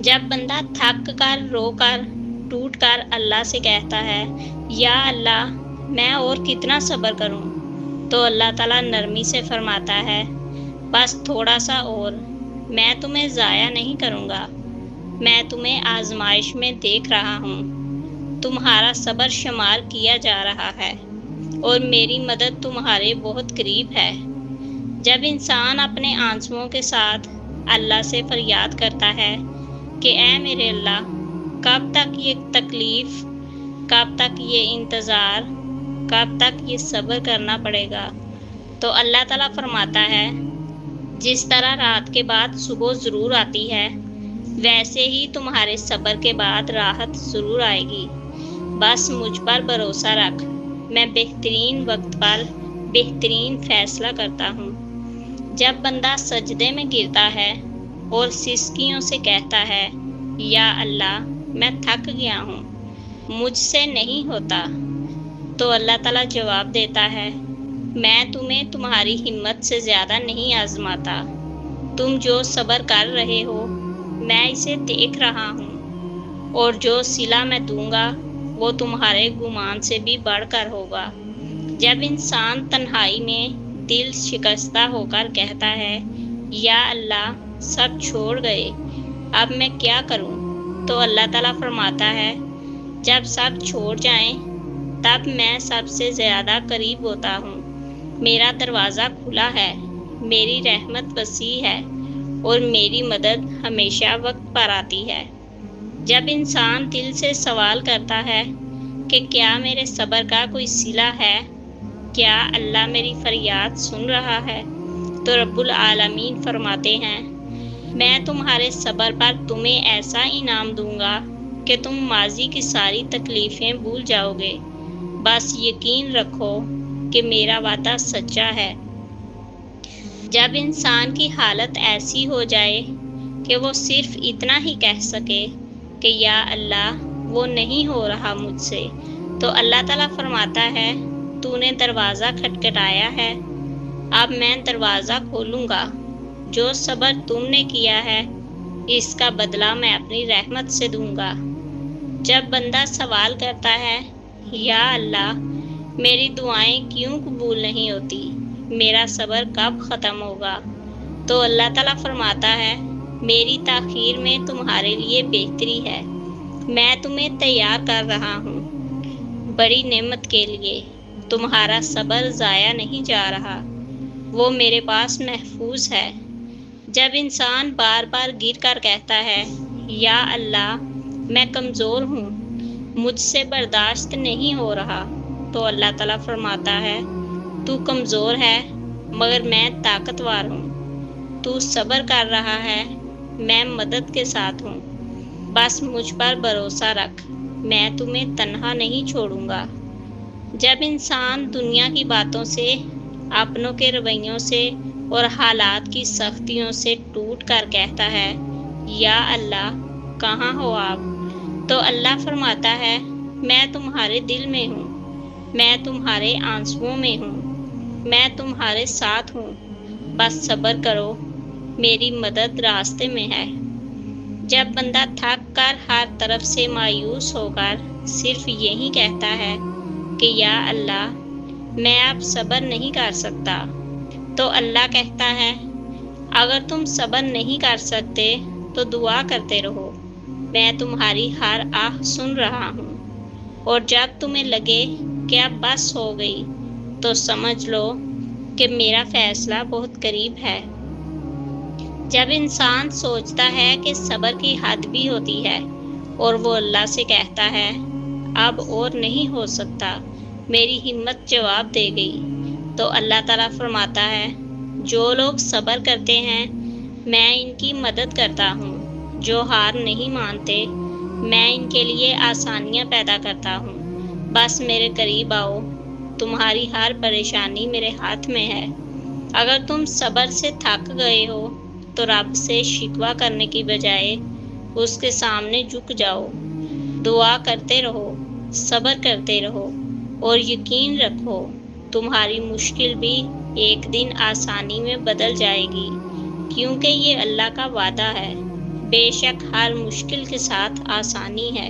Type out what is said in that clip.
جب بندہ تھک کر رو کر ٹوٹ کر اللہ سے کہتا ہے یا اللہ میں اور کتنا صبر کروں، تو اللہ تعالیٰ نرمی سے فرماتا ہے بس تھوڑا سا اور، میں تمہیں ضائع نہیں کروں گا، میں تمہیں آزمائش میں دیکھ رہا ہوں، تمہارا صبر شمار کیا جا رہا ہے اور میری مدد تمہارے بہت قریب ہے۔ جب انسان اپنے آنسوؤں کے ساتھ اللہ سے فریاد کرتا ہے کہ اے میرے اللہ، کب تک یہ تکلیف، کب تک یہ انتظار، کب تک یہ صبر کرنا پڑے گا، تو اللہ تعالیٰ فرماتا ہے جس طرح رات کے بعد صبح ضرور آتی ہے، ویسے ہی تمہارے صبر کے بعد راحت ضرور آئے گی، بس مجھ پر بھروسہ رکھ، میں بہترین وقت پر بہترین فیصلہ کرتا ہوں۔ جب بندہ سجدے میں گرتا ہے اور سسکیوں سے کہتا ہے یا اللہ میں تھک گیا ہوں، مجھ سے نہیں ہوتا، تو اللہ تعالیٰ جواب دیتا ہے میں تمہیں تمہاری ہمت سے زیادہ نہیں آزماتا، تم جو صبر کر رہے ہو میں اسے دیکھ رہا ہوں، اور جو صلہ میں دوں گا وہ تمہارے گمان سے بھی بڑھ کر ہوگا۔ جب انسان تنہائی میں دل شکستہ ہو کر کہتا ہے یا اللہ سب چھوڑ گئے، اب میں کیا کروں، تو اللہ تعالیٰ فرماتا ہے جب سب چھوڑ جائیں تب میں سب سے زیادہ قریب ہوتا ہوں، میرا دروازہ کھلا ہے، میری رحمت وسیع ہے اور میری مدد ہمیشہ وقت پر آتی ہے۔ جب انسان دل سے سوال کرتا ہے کہ کیا میرے صبر کا کوئی صلہ ہے، کیا اللہ میری فریاد سن رہا ہے، تو رب العالمین فرماتے ہیں میں تمہارے صبر پر تمہیں ایسا انعام دوں گا کہ تم ماضی کی ساری تکلیفیں بھول جاؤ گے، بس یقین رکھو کہ میرا وعدہ سچا ہے۔ جب انسان کی حالت ایسی ہو جائے کہ وہ صرف اتنا ہی کہہ سکے کہ یا اللہ وہ نہیں ہو رہا مجھ سے، تو اللہ تعالیٰ فرماتا ہے تو نے دروازہ کھٹکھٹایا ہے، اب میں دروازہ کھولوں گا، جو صبر تم نے کیا ہے اس کا بدلہ میں اپنی رحمت سے دوں گا۔ جب بندہ سوال کرتا ہے یا اللہ میری دعائیں کیوں قبول نہیں ہوتی، میرا صبر کب ختم ہوگا، تو اللہ تعالیٰ فرماتا ہے میری تاخیر میں تمہارے لیے بہتری ہے، میں تمہیں تیار کر رہا ہوں بڑی نعمت کے لیے، تمہارا صبر ضائع نہیں جا رہا، وہ میرے پاس محفوظ ہے۔ جب انسان بار بار گر کر کہتا ہے یا اللہ میں کمزور ہوں، مجھ سے برداشت نہیں ہو رہا، تو اللہ تعالیٰ فرماتا ہے تو کمزور ہے مگر میں طاقتور ہوں، تو صبر کر رہا ہے میں مدد کے ساتھ ہوں، بس مجھ پر بھروسہ رکھ، میں تمہیں تنہا نہیں چھوڑوں گا۔ جب انسان دنیا کی باتوں سے، اپنوں کے رویوں سے اور حالات کی سختیوں سے ٹوٹ کر کہتا ہے یا اللہ کہاں ہو آپ، تو اللہ فرماتا ہے میں تمہارے دل میں ہوں، میں تمہارے آنسوؤں میں ہوں، میں تمہارے ساتھ ہوں، بس صبر کرو، میری مدد راستے میں ہے۔ جب بندہ تھک کر ہر طرف سے مایوس ہو کر صرف یہی کہتا ہے کہ یا اللہ میں اب صبر نہیں کر سکتا، تو اللہ کہتا ہے اگر تم صبر نہیں کر سکتے تو دعا کرتے رہو، میں تمہاری ہر آہ سن رہا ہوں، اور جب تمہیں لگے کہ اب بس ہو گئی تو سمجھ لو کہ میرا فیصلہ بہت قریب ہے۔ جب انسان سوچتا ہے کہ صبر کی حد بھی ہوتی ہے اور وہ اللہ سے کہتا ہے اب اور نہیں ہو سکتا، میری ہمت جواب دے گئی، تو اللہ تعالیٰ فرماتا ہے جو لوگ صبر کرتے ہیں میں ان کی مدد کرتا ہوں، جو ہار نہیں مانتے میں ان کے لیے آسانیاں پیدا کرتا ہوں، بس میرے قریب آؤ، تمہاری ہر پریشانی میرے ہاتھ میں ہے۔ اگر تم صبر سے تھک گئے ہو تو رب سے شکوہ کرنے کی بجائے اس کے سامنے جھک جاؤ، دعا کرتے رہو، صبر کرتے رہو، اور یقین رکھو تمہاری مشکل بھی ایک دن آسانی میں بدل جائے گی، کیونکہ یہ اللہ کا وعدہ ہے بے شک ہر مشکل کے ساتھ آسانی ہے۔